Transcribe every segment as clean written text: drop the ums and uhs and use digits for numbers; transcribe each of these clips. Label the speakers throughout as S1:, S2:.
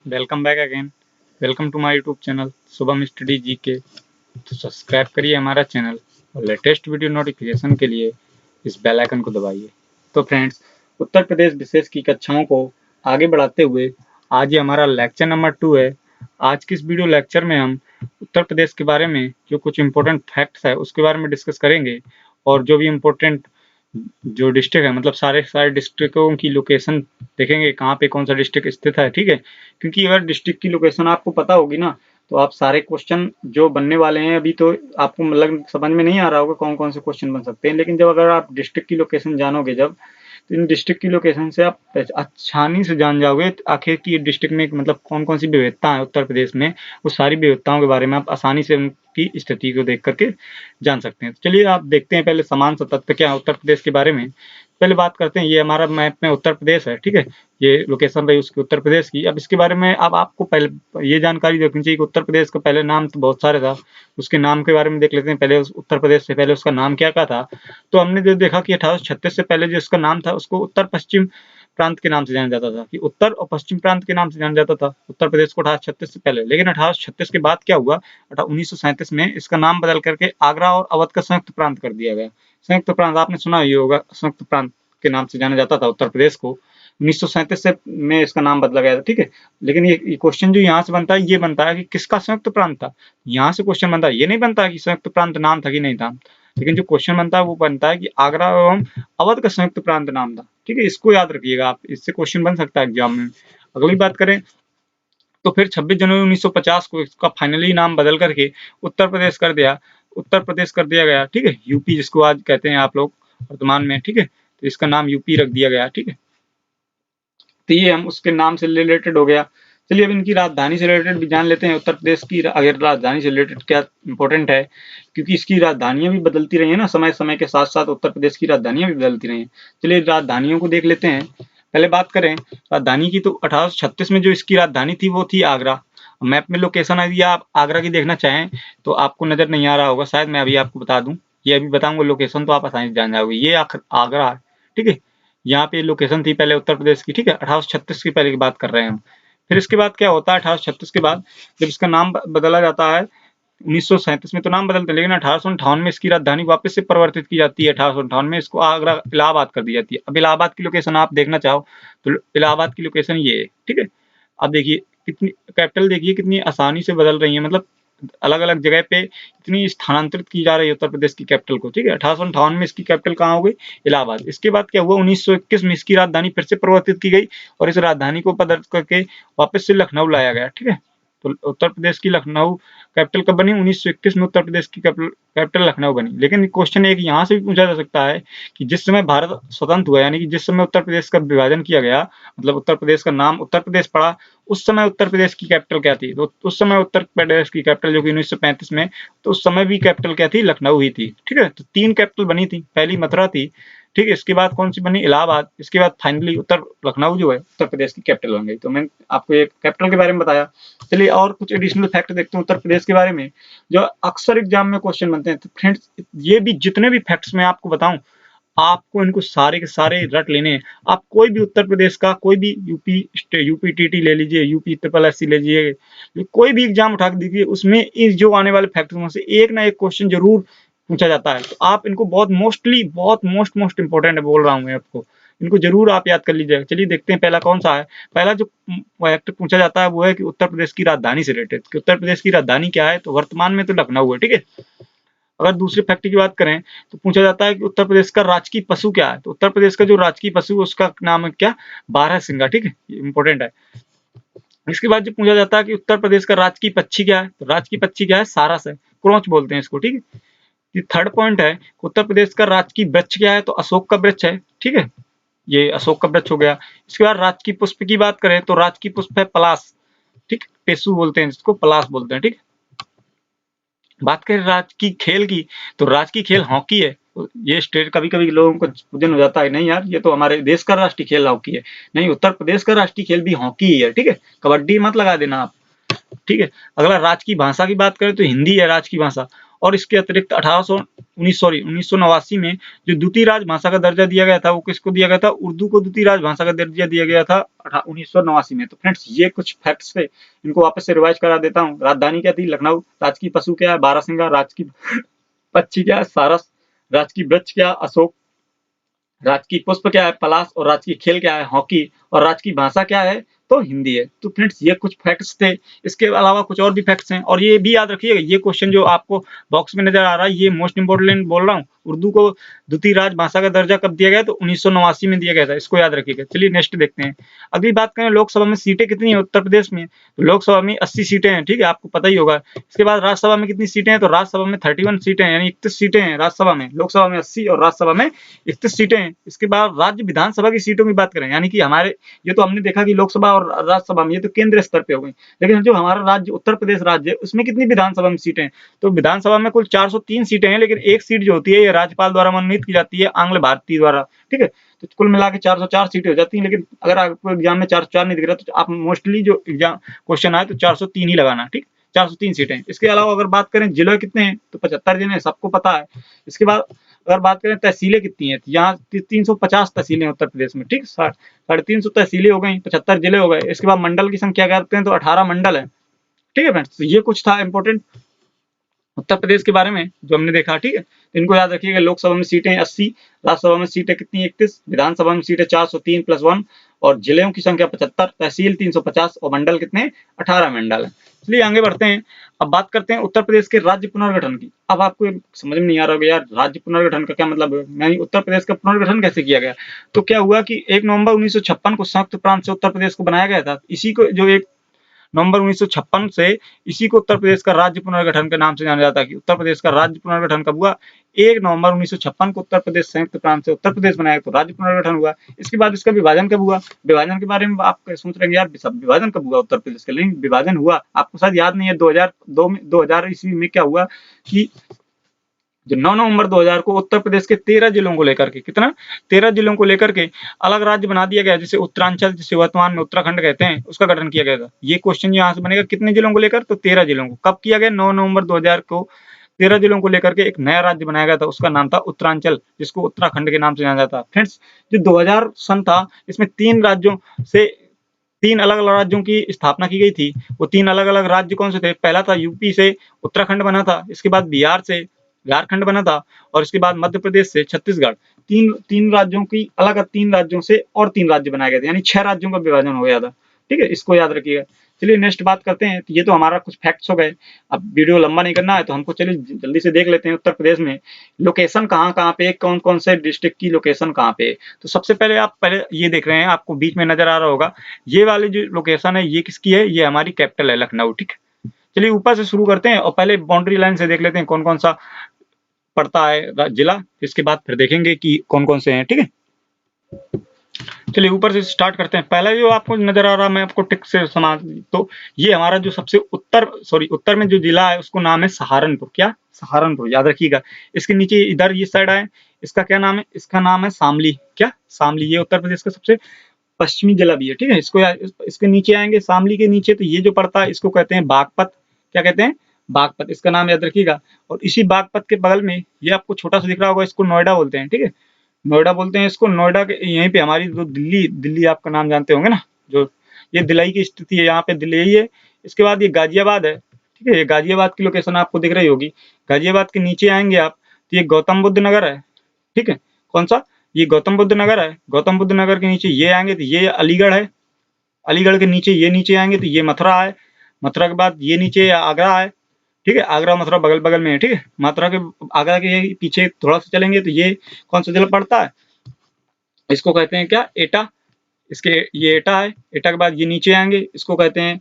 S1: Welcome back again. Welcome to my YouTube channel Shubham study G K. तो subscribe करिए हमारा channel और latest video notification के लिए इस बेल आइकन को दबाइए। तो फ्रेंड्स, उत्तर प्रदेश विशेष की कक्षाओं को आगे बढ़ाते हुए आज ये हमारा लेक्चर नंबर 2 है। आज की इस वीडियो लेक्चर में हम उत्तर प्रदेश के बारे में जो कुछ इंपॉर्टेंट फैक्ट्स है उसके बारे में डिस्कस करेंगे और जो भी इम्पोर्टेंट जो डिस्ट्रिक्ट है मतलब सारे सारे डिस्ट्रिक्टों की लोकेशन देखेंगे, कहाँ पे कौन सा डिस्ट्रिक्ट स्थित है। ठीक है, क्योंकि अगर डिस्ट्रिक्ट की लोकेशन आपको पता होगी ना तो आप सारे क्वेश्चन जो बनने वाले हैं अभी तो आपको मतलब समझ में नहीं आ रहा होगा कौन कौन से क्वेश्चन बन सकते हैं, लेकिन जब अगर आप डिस्ट्रिक्ट की लोकेशन जानोगे जब तो इन डिस्ट्रिक्ट की लोकेशन से आप आसानी से जान जाओगे आखिर की डिस्ट्रिक्ट में मतलब कौन कौन सी विविधता है उत्तर प्रदेश में। वो सारी विविधताओं के बारे में आप आसानी से उनकी स्थिति को देख करके जान सकते हैं। चलिए आप देखते हैं पहले समान तथ्य क्या है उत्तर प्रदेश के बारे में। पहले बात करते हैं, ये हमारा मैप में उत्तर प्रदेश है। ठीक है, ये लोकेशन रही उसकी उत्तर प्रदेश की। अब इसके बारे में अब आपको पहले ये जानकारी रखनी चाहिए कि उत्तर प्रदेश का पहले नाम तो बहुत सारे था। उसके नाम के बारे में देख लेते हैं। पहले उत्तर प्रदेश से पहले उसका नाम क्या क्या था। तो हमने जो देखा कि 1836 से पहले जो इसका नाम था उसको उत्तर पश्चिम प्रांत के नाम से जाना जाता था, कि उत्तर और पश्चिम प्रांत के नाम से जाना जाता था उत्तर प्रदेश को 1836 से पहले। लेकिन 1836 के बाद क्या हुआ, 1937 में इसका नाम बदल करके आगरा और अवध का संयुक्त प्रांत कर दिया गया। संयुक्त प्रांत आपने सुना ही होगा, संयुक्त प्रांत के नाम से जाना जाता था उत्तर प्रदेश को। 1937 से में इसका नाम बदला गया था। ठीक है, लेकिन ये क्वेश्चन जो यहाँ से बनता है ये बनता है कि किसका संयुक्त प्रांत था। यहाँ से क्वेश्चन बनता है, ये नहीं बनता कि संयुक्त प्रांत नाम था कि नहीं था, लेकिन जो क्वेश्चन बनता है वो बनता है कि आगरा एवं अवध का संयुक्त प्रांत नाम था। ठीक है, इसको याद रखिएगा आप, इससे क्वेश्चन बन सकता है एग्जाम में। अगली बात करें तो फिर 26 जनवरी 1950 को इसका फाइनली नाम बदल करके उत्तर प्रदेश कर दिया, उत्तर प्रदेश कर दिया गया। ठीक है, यूपी जिसको आज कहते हैं आप लोग वर्तमान में। ठीक है, तो इसका नाम यूपी रख दिया गया। ठीक है, तो ये हम उसके नाम से रिलेटेड हो गया। चलिए अब इनकी राजधानी से रिलेटेड भी जान लेते हैं। उत्तर प्रदेश की अगर राजधानी से रिलेटेड क्या इंपॉर्टेंट है, क्योंकि इसकी राजधानियां भी बदलती रही है ना, समय समय के साथ साथ उत्तर प्रदेश की राजधानियां भी बदलती रही हैं। चलिए राजधानियों को देख लेते हैं। पहले बात करें राजधानी की तो 1836 में जो इसकी राजधानी थी वो थी आगरा। मैप में लोकेशन यदि आप आगरा की देखना चाहें तो आपको नजर नहीं आ रहा होगा शायद, मैं अभी आपको बता दूं। ये अभी बताऊंगा लोकेशन तो आप आसानी से जान जाओगे। ये आगरा है। ठीक है, यहाँ पे लोकेशन थी पहले उत्तर प्रदेश की। ठीक है, 1836 की पहले की बात कर रहे हैं हम। फिर इसके बाद क्या होता है, 1836 के बाद जब इसका नाम बदला जाता है 1937 में तो नाम बदलते हैं, लेकिन 1858 में इसकी राजधानी वापस से परिवर्तित की जाती है। 1858 में इसको आगरा इलाहाबाद कर दी जाती है। अब इलाहाबाद की लोकेशन आप देखना चाहो तो इलाहाबाद की लोकेशन ये है। ठीक है, अब देखिए कितनी कैपिटल, देखिए कितनी आसानी से बदल रही है, मतलब अलग अलग जगह पे इतनी स्थानांतरित की जा रही है उत्तर प्रदेश की कैपिटल को। ठीक है, 1858 में इसकी कैपिटल कहाँ हो गई, इलाहाबाद। इसके बाद क्या हुआ, 1921 में इसकी राजधानी फिर से परिवर्तित की गई और इस राजधानी को बदल करके वापस से लखनऊ लाया गया। ठीक है, तो उत्तर प्रदेश की लखनऊ कैपिटल कब बनी, 1921 में उत्तर प्रदेश की कैपिटल लखनऊ बनी। लेकिन क्वेश्चन एक यहाँ से भी पूछा जा सकता है कि जिस समय भारत स्वतंत्र हुआ, यानी कि जिस समय उत्तर प्रदेश का विभाजन किया गया, मतलब उत्तर प्रदेश का नाम उत्तर प्रदेश पड़ा, उस समय उत्तर प्रदेश की कैपिटल क्या थी। तो उस समय उत्तर प्रदेश की कैपिटल जो कि 1935 में, तो उस समय भी कैपिटल क्या थी, लखनऊ ही थी। ठीक है, तो 3 कैपिटल बनी थी, पहली मथुरा थी। ठीक है, इसके बाद कौन सी बनी, इलाहाबाद। इसके बाद फाइनली उत्तर लखनऊ जो है उत्तर प्रदेश की कैपिटल बन गई। तो मैंने आपको एक कैपिटल के बारे में बताया। चलिए और कुछ एडिशनल फैक्ट देखते हैं उत्तर प्रदेश के बारे में जो अक्सर एग्जाम में क्वेश्चन बनते हैं। तो फ्रेंड्स, ये भी जितने भी फैक्ट्स मैं आपको बताऊं आपको इनको सारे के सारे रट लेने हैं। आप कोई भी उत्तर प्रदेश का कोई भी यूपी टीटी ले लीजिए, यूपी ट्रिपल एससी ले लीजिए, कोई भी एग्जाम उठा के दीजिए, उसमें इस जो आने वाले फैक्टर्स में से एक ना एक क्वेश्चन जरूर पूछा जाता है। तो आप इनको बहुत मोस्ट इंपॉर्टेंट बोल रहा हूँ मैं आपको, इनको जरूर आप याद कर लीजिएगा। चलिए देखते हैं पहला कौन सा है। पहला जो फैक्ट पूछा जाता है वो है कि उत्तर प्रदेश की राजधानी से रिलेटेड, कि उत्तर प्रदेश की राजधानी क्या है, तो वर्तमान में तो लखनऊ है। ठीक है, अगर दूसरे फैक्ट की बात करें तो पूछा जाता है कि उत्तर प्रदेश का राजकीय पशु क्या है। तो उत्तर प्रदेश का जो राजकीय पशु है उसका नाम है क्या, बारहसिंगा। ठीक है, ये इंपॉर्टेंट है। इसके बाद जो पूछा जाता है कि उत्तर प्रदेश का राजकीय पक्षी क्या है, तो राजकीय पक्षी क्या है, सारस है, क्रोच बोलते हैं इसको। ठीक है, ये थर्ड पॉइंट है, उत्तर प्रदेश का राजकीय वृक्ष क्या है, तो अशोक का वृक्ष है। ठीक है, ये अशोक का वृक्ष हो गया। इसके बाद राजकीय पुष्प की बात करें तो राजकीय पुष्प है पलाश। ठीक, टेसु बोलते हैं जिसको, पलाश बोलते हैं। ठीक, बात करें राजकीय खेल की तो राजकीय खेल हॉकी है। ये स्टेट कभी कभी लोगों को पूजन हो जाता है, नहीं यार ये तो हमारे देश का राष्ट्रीय खेल हॉकी है। नहीं, उत्तर प्रदेश का राष्ट्रीय खेल भी हॉकी ही है। ठीक है, कबड्डी मत लगा देना आप। ठीक है, अगला राजकीय भाषा की बात करें तो हिंदी है राजकीय भाषा। और इसके अतिरिक्त 1989 में जो द्वितीय राजभाषा का दर्जा दिया गया था वो किसको दिया गया था, उर्दू को द्वितीय राजभाषा का दर्जा दिया गया था 1989 में। तो फ्रेंड्स ये कुछ फैक्ट्स थे, इनको वापस से रिवाइज करा देता हूँ। राजधानी क्या थी, लखनऊ। राजकीय पशु क्या है, बारहसिंगा। राजकीय पक्षी क्या है, सारस। राजकीय वृक्ष क्या है, अशोक। राजकीय पुष्प क्या है, पलाश। और राजकीय खेल क्या है, हॉकी। और राजकीय भाषा क्या है, तो हिंदी है। तो फ्रेंड्स ये कुछ फैक्ट्स थे, इसके अलावा कुछ और भी फैक्ट्स हैं। और ये भी याद रखिएगा, ये क्वेश्चन जो आपको बॉक्स में नजर आ रहा है ये मोस्ट इंपोर्टेंट बोल रहा हूँ। उर्दू को द्वितीय राजभाषा का दर्जा कब दिया गया, तो 1989 में दिया गया था, इसको याद रखिएगा। चलिए नेक्स्ट देखते हैं। अगली बात करें, लोकसभा में सीटें कितनी है उत्तर प्रदेश में, तो लोकसभा में 80 सीटें हैं, ठीक है, आपको पता ही होगा। इसके बाद राज्यसभा में कितनी सीटें हैं, तो राज्यसभा में 31 सीटें हैं, यानी 31 सीटें हैं राज्यसभा में। लोकसभा में 80 और राज्यसभा में 31 सीटें हैं। इसके बाद राज्य विधानसभा की सीटों की बात करें, यानी कि हमारे, ये तो हमने देखा कि लोकसभा और राज्यसभा में ये तो केंद्रीय स्तर पे हो गई, लेकिन जो हमारा राज्य उत्तर प्रदेश राज्य है उसमें कितनी विधानसभा में सीटें हैं, तो विधानसभा में कुल 403 सीटें हैं, लेकिन एक सीट जो होती है ये राज्यपाल द्वारा मनोनीत की जाती है, आंग्ल भारती द्वारा, ठीक है। तो कुल मिला के 404 सीटें हो जाती हैं। लेकिन अगर आपको एग्जाम में 404 नहीं दिख रहा तो आप मोस्टली जो एग्जाम क्वेश्चन आए तो 403 ही लगाना, ठीक, 403 सीटें। इसके अलावा अगर बात करें जिले कितने हैं, तो 75 जिले, सबको पता है। इसके बाद अगर बात करें तहसीलें कितनी है, यहाँ 350 तहसीलें उत्तर प्रदेश में, ठीक, 350 तहसीलें हो गई, 75 जिले हो गए। इसके बाद मंडल की संख्या करते हैं तो 18 मंडल है, ठीक है फ्रेंड्स। तो ये कुछ था इंपॉर्टेंट उत्तर प्रदेश के बारे में जो हमने देखा, ठीक है। तो इनको याद रखिएगा, लोकसभा में सीटें 80, राज्यसभा में सीटें कितनी 31, विधानसभा में सीटें 403 + 1, और जिलों की संख्या 75, तहसील 350 और मंडल कितने 18 मंडल है। चलिए आगे बढ़ते हैं। अब बात करते हैं उत्तर प्रदेश के राज्य पुनर्गठन की। अब आपको समझ में नहीं आ रहा होगा यार राज्य पुनर्गठन का क्या मतलब है, यानी उत्तर प्रदेश का पुनर्गठन कैसे किया गया। तो क्या हुआ कि 1 नवंबर 1956 को संयुक्त प्रांत से उत्तर प्रदेश को बनाया गया था। इसी को जो 1 नवंबर 1956 से इसी को उत्तर प्रदेश का राज्य पुनर्गठन के नाम से जाना जाता है कि उत्तर प्रदेश का राज्य पुनर्गठन कब हुआ, 1 नवंबर 1956 को उत्तर प्रदेश संयुक्त प्रांत से उत्तर प्रदेश बनाया तो राज्य पुनर्गठन हुआ। इसके बाद इसका विभाजन कब हुआ, विभाजन के बारे में आप सोच रहे हैं यार विभाजन कब हुआ उत्तर प्रदेश का, लेकिन विभाजन हुआ आपको शायद याद नहीं है, 2002 में 2000 ईस्वी में क्या हुआ कि जो 9 नवंबर 2000 को उत्तर प्रदेश के 13 जिलों को लेकर के, कितना 13 जिलों को लेकर के अलग राज्य बना दिया गया, जिसे उत्तरांचल, जिसे वर्तमान में उत्तराखंड कहते हैं, उसका गठन किया गया था। ये क्वेश्चन यहाँ से बनेगा, कितने जिलों को लेकर, तो 13 जिलों को। कब किया गया, 9 नवंबर 2000 को 13 जिलों को लेकर के एक नया राज्य बनाया गया था, उसका नाम था उत्तरांचल, जिसको उत्तराखंड के नाम से जाना जाता है। फ्रेंड्स जो 2000 सन था, इसमें 3 अलग अलग राज्यों की स्थापना की गई थी। वो 3 अलग अलग राज्य कौन से थे, पहला था यूपी से उत्तराखंड बना था, इसके बाद बिहार से झारखंड बना था, और इसके बाद मध्य प्रदेश से छत्तीसगढ़। तीन राज्यों की अलग 3 राज्यों से और 3 राज्य बनाए गए थे, यानी 6 राज्यों का विभाजन हो गया था, ठीक है, इसको याद रखिएगा। चलिए नेक्स्ट बात करते हैं। तो ये तो हमारा कुछ फैक्ट्स हो गए। अब वीडियो लंबा नहीं करना है तो हमको चलिए जल्दी से देख लेते हैं उत्तर प्रदेश में लोकेशन कहाँ पे, कौन कौन से डिस्ट्रिक्ट की लोकेशन कहाँ पे। तो सबसे पहले आप ये देख रहे हैं, आपको बीच में नजर आ रहा होगा, ये वाली जो लोकेशन है ये किसकी है, ये हमारी कैपिटल है लखनऊ, ठीक है। चलिए ऊपर से शुरू करते हैं और पहले बाउंड्री लाइन से देख लेते हैं कौन कौन सा पड़ता है जिला, इसके बाद फिर देखेंगे कि कौन कौन से हैं, ठीक है। चलिए ऊपर से स्टार्ट करते हैं। पहला जो आपको नजर आ रहा है, मैं आपको टिक से समा, तो ये हमारा जो सबसे उत्तर में जो जिला है उसको नाम है सहारनपुर। क्या, सहारनपुर, याद रखिएगा। इसके नीचे इधर ये साइड आए, इसका क्या नाम है, इसका नाम है शामली। क्या, शामली, ये उत्तर प्रदेश का सबसे पश्चिमी जिला भी है, ठीक है। इसके नीचे आएंगे, शामली के नीचे तो ये जो पड़ता है इसको कहते हैं बागपत। क्या कहते हैं, बागपत, इसका नाम याद रखिएगा। और इसी बागपत के बगल में ये आपको छोटा सा दिख रहा होगा, इसको नोएडा बोलते हैं, ठीक है, नोएडा बोलते हैं इसको। नोएडा के यहीं पे हमारी जो दिल्ली आपका नाम जानते होंगे ना, जो ये दिल्ली की स्थिति है, यहाँ पे दिल्ली यही है। इसके बाद ये गाजियाबाद है, ठीक है, ये गाजियाबाद की लोकेशन आपको दिख रही होगी। गाजियाबाद के नीचे आएंगे आप तो ये गौतम बुद्ध नगर है, ठीक है, कौन सा, ये गौतम बुद्ध नगर है। गौतम बुद्ध नगर के नीचे ये आएंगे तो ये अलीगढ़ है। अलीगढ़ के नीचे ये नीचे आएंगे तो ये मथुरा है। मथुरा के बाद ये नीचे आगरा है, ठीक है, आगरा मथुरा बगल बगल में है, ठीक है। मथुरा के आगरा के पीछे थोड़ा सा चलेंगे तो ये कौन सा जिला पड़ता है, इसको कहते हैं क्या, एटा। इसके ये एटा है। एटा के बाद ये नीचे आएंगे, इसको कहते हैं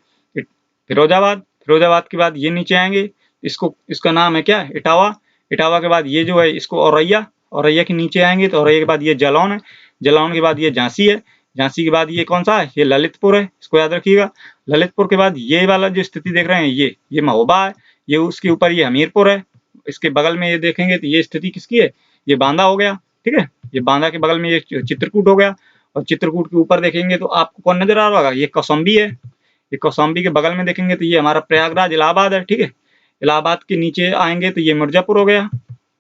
S1: फिरोजाबाद। फिरोजाबाद के बाद ये नीचे आएंगे, इसका नाम है क्या, इटावा। इटावा के बाद ये जो है इसको औरैया। औरैया के नीचे आएंगे तो औरैया के बाद ये जालौन है। जालौन के बाद ये झांसी है। झांसी के बाद ये कौन सा है, ये ललितपुर है, इसको याद रखिएगा। ललितपुर के बाद ये वाला जो स्थिति देख रहे हैं ये महोबा है। ये उसके ऊपर ये हमीरपुर है। इसके बगल में ये देखेंगे तो ये स्थिति किसकी है, ये बांदा हो गया, ठीक है। ये बांदा के बगल में ये चित्रकूट हो गया। और चित्रकूट के ऊपर देखेंगे तो आपको कौन नजर आ रहा होगा, ये कौशाम्बी है। ये कौशाम्बी के बगल में देखेंगे तो ये हमारा प्रयागराज इलाहाबाद है, ठीक है। इलाहाबाद के नीचे आएंगे तो ये मिर्जापुर हो गया,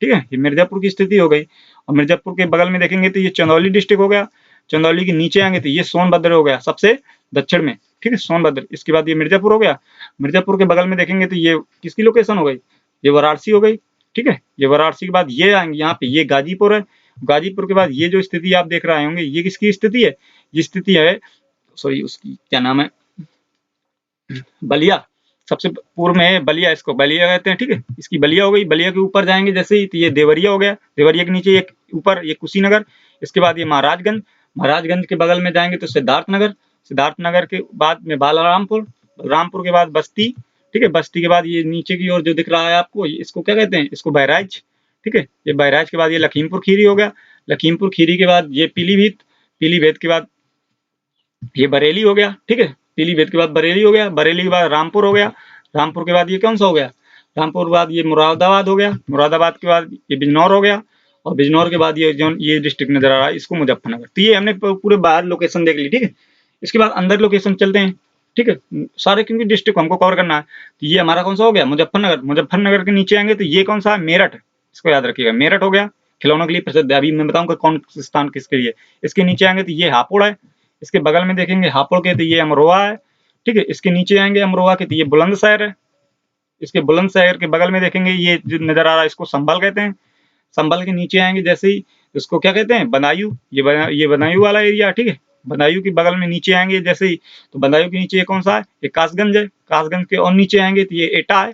S1: ठीक है, ये मिर्जापुर की स्थिति हो गई। और मिर्जापुर के बगल में देखेंगे तो ये चंदौली डिस्ट्रिक्ट हो गया, चंदौली के नीचे आएंगे तो ये सोनभद्र हो गया सबसे दक्षिण में, ठीक है, सोनभद्र। इसके बाद ये मिर्जापुर हो गया, मिर्जापुर के बगल में देखेंगे तो ये किसकी लोकेशन हो गई, ये वाराणसी हो गई, ठीक है। ये वाराणसी के बाद ये आएंगे यहाँ पे, ये गाजीपुर है, गाजीपुर के बाद ये जो स्थिति आप देख रहे होंगे ये किसकी स्थिति है, ये स्थिति है सॉरी उसकी क्या नाम है, बलिया, सबसे पूर्व में है बलिया, इसको बलिया कहते हैं, ठीक है। इसकी बलिया हो गई, बलिया के ऊपर जाएंगे जैसे ही तो ये देवरिया हो गया, देवरिया के नीचे एक ऊपर ये कुशीनगर, इसके बाद ये महाराजगंज, महाराजगंज के बगल में जाएंगे तो सिद्धार्थनगर, सिद्धार्थनगर के बाद में बालारामपुर, रामपुर के बाद बस्ती, ठीक है, बस्ती के बाद ये नीचे की ओर जो दिख रहा है आपको इसको क्या कहते हैं, इसको बहराइच, ठीक है। ये बहराइच के बाद ये लखीमपुर खीरी हो गया, लखीमपुर खीरी के बाद ये पीलीभीत, पीलीभीत के बाद ये बरेली हो गया, ठीक है, पीलीभीत के बाद बरेली हो गया, बरेली के बाद रामपुर हो गया, रामपुर के बाद ये कौन सा हो गया, रामपुर के बाद ये मुरादाबाद हो गया, मुरादाबाद के बाद ये बिजनौर हो गया, और बिजनौर के बाद ये जो ये डिस्ट्रिक्ट नजर आ रहा है इसको मुजफ्फरनगर। तो ये हमने पूरे बाहर लोकेशन देख ली, ठीक है। इसके बाद अंदर लोकेशन चलते हैं, ठीक है, सारे क्योंकि डिस्ट्रिक्ट हमको कवर करना है। तो ये हमारा कौन सा हो गया, मुजफ्फरनगर, मुजफ्फरनगर के नीचे आएंगे तो ये कौन सा है, मेरठ, इसको याद रखिएगा, मेरठ हो गया, खिलौनों के लिए प्रसिद्ध है, अभी मैं बताऊंगा कौन स्थान किसके लिए। इसके नीचे आएंगे तो ये हापुड़ है, इसके बगल में देखेंगे हापुड़ के तो ये अमरोहा है, ठीक है। इसके नीचे आएंगे अमरोहा के तो ये बुलंदशहर है, इसके बुलंदशहर के बगल में देखेंगे ये जो नजर आ रहा है इसको संभल कहते हैं, संभल के नीचे आएंगे जैसे ही इसको क्या कहते हैं, बदायूं, ये बदायूं वाला एरिया, ठीक है। बदायूं के बगल में नीचे आएंगे जैसे ही तो बदायूं के नीचे ये कौन सा है, ये कासगंज है, कासगंज के और नीचे आएंगे तो ये एटा है,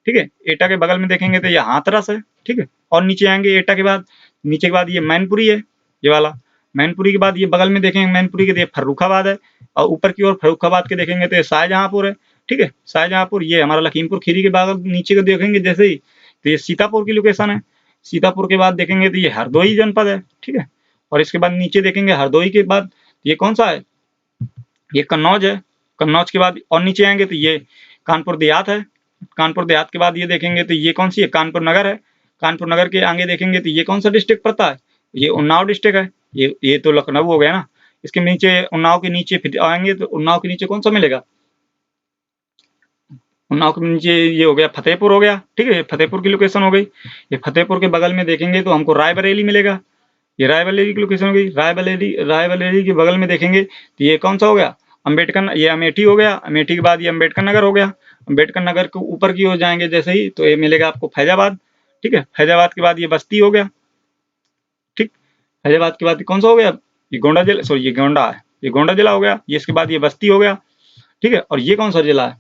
S1: ठीक है। एटा के बगल में देखेंगे तो ये हाथरस है, ठीक है। और नीचे आएंगे एटा के बाद, नीचे के बाद ये मैनपुरी है, ये वाला मैनपुरी के बाद ये बगल में देखेंगे मैनपुरी के तो ये फर्रुखाबाद है, और ऊपर की ओर फर्रुखाबाद के देखेंगे तो ये शाहजहांपुर है, ठीक है, शाहजहांपुर। ये हमारा लखीमपुर खीरी के बगल नीचे को देखेंगे जैसे ही तो ये सीतापुर की लोकेशन है, सीतापुर के बाद देखेंगे तो ये हरदोई जनपद है, ठीक है। और इसके बाद नीचे देखेंगे हरदोई के बाद ये कौन सा है, ये कन्नौज है, कन्नौज के बाद और नीचे आएंगे तो ये कानपुर देहात है, कानपुर देहात के बाद ये देखेंगे तो ये कौन सी है, कानपुर नगर है, कानपुर नगर के आगे देखेंगे तो ये कौन सा डिस्ट्रिक्ट पड़ता है, ये उन्नाव डिस्ट्रिक्ट है, ये तो लखनऊ हो गया ना। इसके नीचे उन्नाव के नीचे फिर आएंगे तो उन्नाव के नीचे कौन सा मिलेगा, उन्नाव के नीचे ये हो गया फतेहपुर हो गया, ठीक है, फतेहपुर की लोकेशन हो गई। ये फतेहपुर के बगल में देखेंगे तो हमको रायबरेली मिलेगा, ये रायबरेली की लोकेशन हो गई। रायबरेली के बगल में देखेंगे तो ये कौन सा हो गया, अम्बेडकर, ये अमेठी हो गया, अमेठी के बाद ये अम्बेडकर नगर हो गया, अम्बेडकर नगर के ऊपर की ओर जाएंगे जैसे ही तो ये मिलेगा आपको फैजाबाद, ठीक है। फैजाबाद के बाद ये बस्ती हो गया, ठीक, फैजाबाद के बाद कौन सा हो गया, ये गोंडा जिला, सॉरी ये गोंडा है, ये गोंडा जिला हो गया। ये इसके बाद ये बस्ती हो गया, ठीक है। और ये कौन सा जिला है,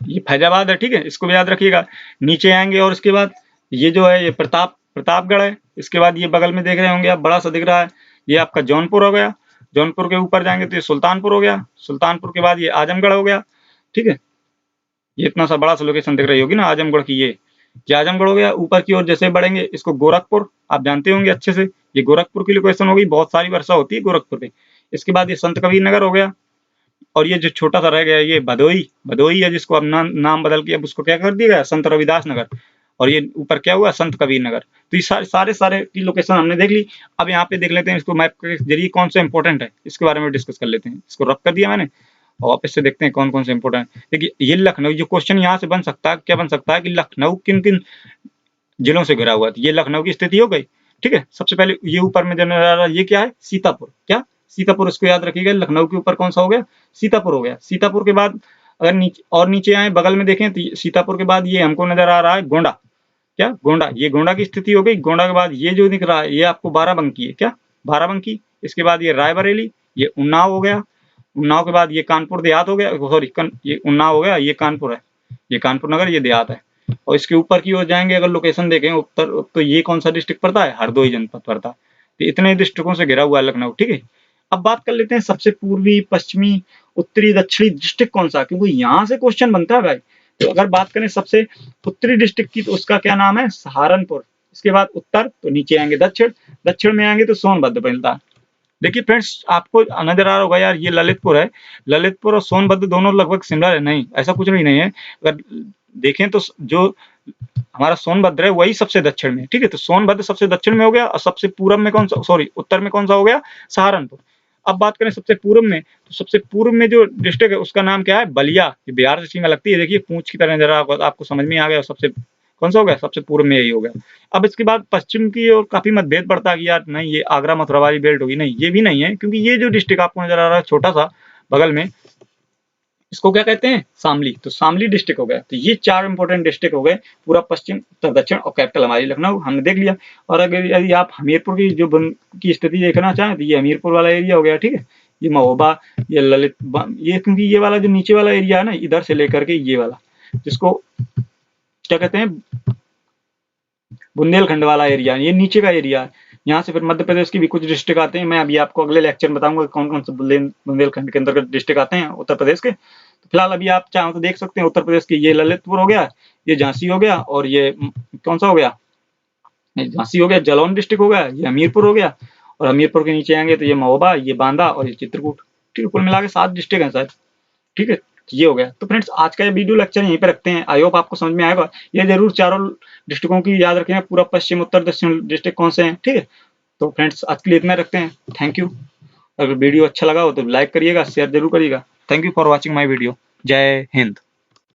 S1: ये फैजाबाद है, ठीक है, इसको भी याद रखिएगा। नीचे आएंगे और इसके बाद ये जो है ये प्रतापगढ़ है। इसके बाद ये बगल में देख रहे होंगे आप, बड़ा सा दिख रहा है, ये आपका जौनपुर हो गया। जौनपुर के ऊपर जाएंगे तो ये सुल्तानपुर हो गया, सुल्तानपुर के बाद ये आजमगढ़ हो गया, ठीक है। ये इतना सा बड़ा सा लोकेशन दिख रही होगी ना आजमगढ़ की, ये आजमगढ़ हो गया। ऊपर की ओर जैसे बढ़ेंगे इसको गोरखपुर, आप जानते होंगे अच्छे से, ये गोरखपुर की लोकेशन हो गई, बहुत सारी वर्षा होती है गोरखपुर में। इसके बाद ये संत कबीर नगर हो गया, और ये जो छोटा सा रह गया ये भदोई है, जिसको अब नाम बदल के अब उसको क्या कर दिया गया, संत रविदास नगर। और ये ऊपर क्या हुआ, संत कबीर नगर। तो ये सारे की लोकेशन हमने देख ली। अब यहाँ पे देख लेते हैं इसको मैप के जरिए कौन सा इंपॉर्टेंट है, इसके बारे में डिस्कस कर लेते हैं। इसको रब कर दिया मैंने, और वापस से देखते हैं कौन कौन से इंपॉर्टेंट है। देखिए ये लखनऊ, जो क्वेश्चन यहाँ से बन सकता है, क्या बन सकता है कि लखनऊ किन किन जिलों से घिरा हुआ है। ये लखनऊ की स्थिति हो गई, ठीक है। सबसे पहले ये ऊपर में जो नजर आ रहा है ये क्या है, सीतापुर, क्या सीतापुर, इसको याद रखिएगा। लखनऊ के ऊपर कौन सा हो गया, सीतापुर हो गया। सीतापुर के बाद अगर नीचे आए बगल में देखें तो सीतापुर के बाद ये हमको नजर आ रहा है गोंडा, क्या गोंडा, ये गोंडा की स्थिति हो गई। गोंडा के बाद ये जो दिख रहा है ये आपको बाराबंकी है, क्या बाराबंकी। इसके बाद ये रायबरेली, ये उन्नाव हो गया। उन्नाव के बाद ये कानपुर देहात हो गया, सॉरी ये उन्नाव हो गया, ये कानपुर है, ये कानपुर नगर, ये देहात है। और इसके ऊपर की ओर जाएंगे अगर लोकेशन देखें उत्तर, तो ये कौन सा डिस्ट्रिक्ट पड़ता है, हरदोई जनपद पड़ता है। तो इतने डिस्ट्रिक्टों से घिरा हुआ है लखनऊ, ठीक है। अब बात कर लेते हैं सबसे पूर्वी, पश्चिमी, उत्तरी, दक्षिणी डिस्ट्रिक्ट कौन सा, क्योंकि यहाँ से क्वेश्चन बनता है भाई। तो अगर बात करें सबसे उत्तरी डिस्ट्रिक्ट की तो उसका क्या नाम है, सहारनपुर। इसके बाद उत्तर, तो नीचे आएंगे दक्षिण, दक्षिण में आएंगे तो सोनभद्र मिलता है। देखिए फ्रेंड्स, आपको नजर आ रहा होगा यार ये ललितपुर है, ललितपुर और सोनभद्र दोनों लगभग सिमिलर है, नहीं ऐसा कुछ भी नहीं है। अगर देखें तो जो हमारा सोनभद्र है वही सबसे दक्षिण में, ठीक है। तो सोनभद्र सबसे दक्षिण में हो गया, और सबसे पूरब में कौन सा, सॉरी उत्तर में कौन सा हो गया, सहारनपुर। अब बात करें सबसे पूर्व में, तो सबसे पूर्व में जो डिस्ट्रिक्ट है उसका नाम क्या है? बलिया। ये बिहार से सीमा लगती है, देखिए पूंछ की तरह नजर आपको समझ में आ गया। सबसे कौन सा हो गया? सबसे पूर्व में यही हो गया। अब इसके बाद पश्चिम की ओर काफी मतभेद बढ़ता है कि यार नहीं ये आगरा मथुरा वाली बेल्ट होगी, नहीं ये भी नहीं है, क्योंकि ये जो डिस्ट्रिक्ट आपको नजर आ रहा है छोटा सा बगल में, इसको क्या कहते हैं? शामली। तो शामली डिस्ट्रिक्ट हो गया। तो ये 4 इंपॉर्टेंट डिस्ट्रिक्ट हो गए, पूरा पश्चिम, उत्तर, दक्षिण और कैपिटल हमारी लखनऊ, हमने देख लिया। और अगर यदि आप हमीरपुर की जो की स्थिति देखना चाहें तो ये हमीरपुर वाला एरिया हो गया, ठीक है। ये महोबा, ये ललित, ये क्योंकि ये वाला जो नीचे वाला एरिया है ना, इधर से लेकर के ये वाला, जिसको क्या कहते हैं? बुंदेलखंड वाला एरिया, ये नीचे का एरिया है। यहाँ से फिर मध्य प्रदेश की भी कुछ डिस्ट्रिक्ट आते हैं, मैं अभी आपको अगले लेक्चर में बताऊंगा कौन कौन से बुंदेलखंड के अंतर्गत डिस्ट्रिक्ट आते हैं उत्तर प्रदेश के। तो फिलहाल अभी आप चाहो तो देख सकते हैं उत्तर प्रदेश की, ये ललितपुर हो गया, ये झांसी हो गया, और ये कौन सा हो गया? झांसी हो गया, जालौन डिस्ट्रिक्ट हो गया, ये हमीरपुर हो गया, और हमीरपुर के नीचे आएंगे तो ये महोबा, ये बांदा और ये चित्रकूट। ठीक है, कुल मिला के 7 डिस्ट्रिक्ट हैं शायद। ठीक है, ये हो गया। तो फ्रेंड्स आज का ये वीडियो लेक्चर यहीं पे रखते हैं, आई होप आपको समझ में आएगा। ये जरूर चारों डिस्ट्रिक्टों की याद रखें, पूरा पश्चिम, उत्तर, दक्षिण डिस्ट्रिक्ट कौन से हैं। ठीक है, तो फ्रेंड्स आज के लिए इतना रखते हैं। Thank you. अगर वीडियो अच्छा लगा हो तो लाइक करिएगा, शेयर जरूर करिएगा। Thank you for watching my video. जय हिंद।